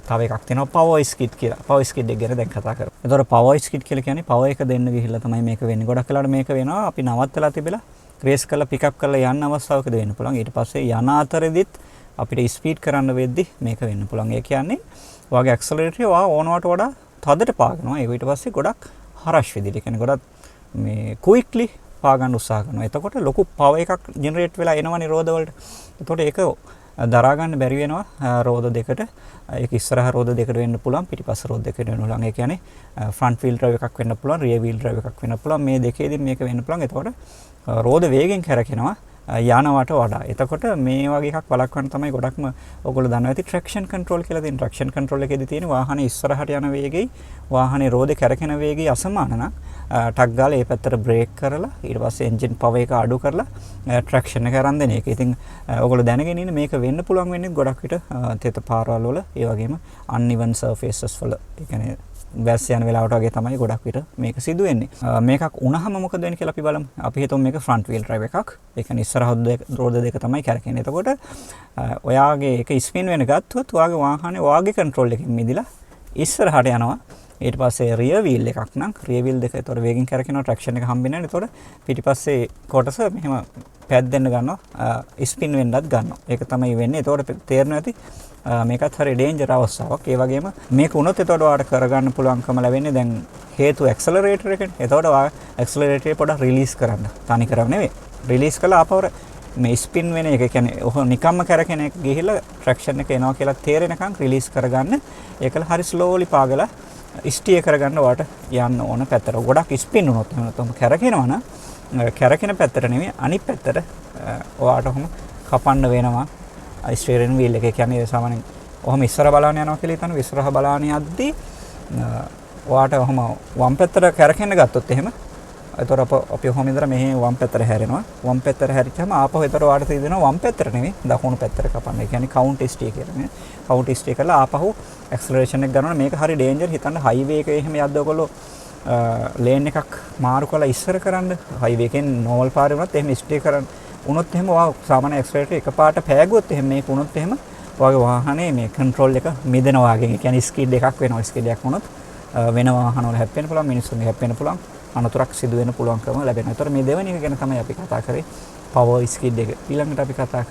තව එකක් තියෙනවා පවර් ස්කිඩ් කියලා. පවර් ස්කිඩ් එක ගැන දැන් කතා කරමු. එතකොට පවර් ස්කිඩ් කියලා කියන්නේ පවර් එක දෙන්න ගිහිල්ලා තමයි මේක වෙන්නේ. ගොඩක් වෙලාවට මේක වෙනවා අපි නවත්තලා තිබිලා රේස් කරලා පිකප් කරලා යන්න අවස්ථාවකද වෙන්න පුළුවන්. ඊට පස්සේ යන අතරෙදිත් අපිට ස්පීඩ් කරන්න වෙද්දි මේක වෙන්න පුළුවන්. ඒ කියන්නේ ඔයාගේ ඇක්සලරේටර් එක ඕනවට වඩා තදට පාගනවා. ඒක ඊට පස්සේ ගොඩක් හරස් විදිහට. ඒ කියන්නේ ගොඩක් මේ ක්වික්ලි පාගන්න උත්සාහ කරනවා. එතකොට ලොකු පවර් එකක් ජෙනරේට් වෙලා එනවනේ රෝද වලට. එතකොට ඒක දරා ගන්න බැරි වෙනවා රෝද දෙකට. ඒක ඉස්සරහ රෝද දෙකට වෙන්න පුළුවන්, පිටිපස්ස රෝද දෙකට වෙන්න පුළුවන්. ඒ කියන්නේ ෆ්‍රන්ට් වීල් ඩ්‍රයිව් එකක් වෙන්න පුළුවන්, රියර් වීල් ඩ්‍රයිව් එකක් වෙන්න පුළුවන්. මේ දෙකේදී මේක වෙන්න පුළුවන්. එතකොට රෝද වේගෙන් කැරකෙනවා යනවට වඩා. එතකොට මේ වගේ එකක් වළක්වන්න තමයි ගොඩක්ම ඔයගොල්ලෝ දන්නවා ඇති ට්‍රැක්ෂන් කන්ට්‍රෝල් කියලා තියෙන. ට්‍රැක්ෂන් කන්ට්‍රෝල් එකේදී තියෙන වාහනේ ඉස්සරහට යන වේගෙයි වාහනේ රෝදේ කැරකෙන වේගෙයි අසමාන නම් ටක් ගාලා ඒ පැත්තට බ්‍රේක් කරලා ඊට පස්සේ එන්ජින් පවර් එක අඩු කරලා ට්‍රැක්ෂන් එක අරන් දෙන එක. ඉතින් ඔයගොල්ලෝ දැනගෙන ඉන්න මේක වෙන්න පුළුවන් වෙන්නේ ගොඩක් විට තෙත පාරවල් වල ඒ වගේම uneven surfaces වල. ඒ කියන්නේ වැස් යන වෙලාවට වගේ තමයි ගොඩක් විට මේක සිදු වෙන්නේ. මේකක් වුණාම මොකද වෙන්නේ කියලා අපි බලමු. අපි හිතමු මේක ෆ්‍රන්ට් වීල් ඩ්‍රයිව් එකක්. ඒ කියන්නේ ඉස්සරහ රෝද දෙක තමයි කැරකෙන්නේ. එතකොට ඔයාගේ ඒක ස්පින් වෙන ගත්තොත් ඔයාගේ වාහනේ ඔයාගේ කන්ට්‍රෝල් එකකින් මිදිලා ඉස්සරහට යනවා. ඊට පස්සේ රියර් වීල් එකක් නම් රියර් වීල් දෙක ඒතකොට වේගෙන් කැරකෙනවා ට්‍රැක්ෂන් එක හම්බෙන්නේ නැහැ. ඒතකොට පිටිපස්සේ කොටස මෙහෙම පැද්දෙන්න ගන්නවා ස්පින් වෙන්නත් ගන්නවා. ඒක තමයි වෙන්නේ. ඒතකොට තේරෙනවා ඇති මේකත් හරිය ඩේන්ජර් අවස්ථාවක්. ඒ වගේම මේක වුණොත් ඒතකොට ඔයාලට කරගන්න පුළුවන්කම ලැබෙන්නේ දැන් හේතු ඇක්සලරේටර් එකනේ. ඒතකොට ඔයා ඇක්සලරේටර් එක පොඩ්ඩක් රිලීස් කරන්න. තනි කරව නෙවෙයි. රිලීස් කළා අපවර මේ ස්පින් වෙන එක කියන්නේ ඔහ නිකම්ම කරකින එක ගිහිල්ලා ට්‍රැක්ෂන් එක එනවා කියලා තේරෙනකන් රිලීස් කරගන්න. ඒකල හරි ස්ලෝලි පාගලා ස්ටිය කරගන්න ඔයාලට යන්න ඕන පැත්තට. ගොඩක් ස්පින් වුණොත් එහෙම නැත්නම් කැරකෙනවා නම් කැරකෙන පැත්තට නෙවෙයි අනිත් පැත්තට ඔයාලට ඔහොම කපන්න වෙනවා. ස්ටියරින් වීල් එක කියන්නේ සාමාන්‍යයෙන් ඔහොම ඉස්සර බලාන යනවා කියලා හිතන්න. ඉස්සරහ බලාන යද්දී ඔයාලට ඔහොම වම් පැත්තට කැරකෙන්න ගත්තොත් එහෙම එතකොට අපි ඔහොම ඉඳලා මෙහි වම් පැත්තට හැරෙනවා. වම් පැත්තට හැරිච්චාම ආපහු එතකොට ඔයාලට තියෙනවා වම් පැත්තට නෙවෙයි දකුණු පැත්තට කපන්න. ඒ කියන්නේ කවුන්ට් ස්ටිය කියලා නේ. කවුන්ට් ස්ටිය කරලා ආපහු ඇක්සලරේෂන් එක ගන්නවා. මේක හරි ඩේන්ජර්. හිතන්න හයිවේ එකේ එහෙම යද්ද ඔයගොල්ලෝ ලේන් එකක් මාරු කරලා ඉස්සර කරන්න. හයිවේ එකෙන් නෝමල් පාරේ වුණත් එහෙම ස්ටිය කරන්න. උනොත් එහෙම ඔයා සාමාන්‍ය ඇක්සලරේටර් එකපාරට පෑගුවොත් එහෙම මේක උනොත් එහෙම ඔයාගේ වාහනේ මේ කන්ට්‍රෝල් එක මිදෙනවා වගේ. ඒ කියන්නේ ස්කිඩ් එකක් වෙනවා. ස්කිඩ් එකක් වුණොත් වෙන වාහන වල හැප්පෙන්න පුළුවන්, මිනිස්සුන්ගේ හැප්පෙන්න පුළුවන්. අනතුරක් සිදු වෙන්න පුළුවන්කම ලැබෙනවා. ඒතර මේ දෙවෙනි එක ගැන තමයි අපි කතා කරේ පවර් ස්කිඩ් එක. ඊළඟට අපි කතා කරමු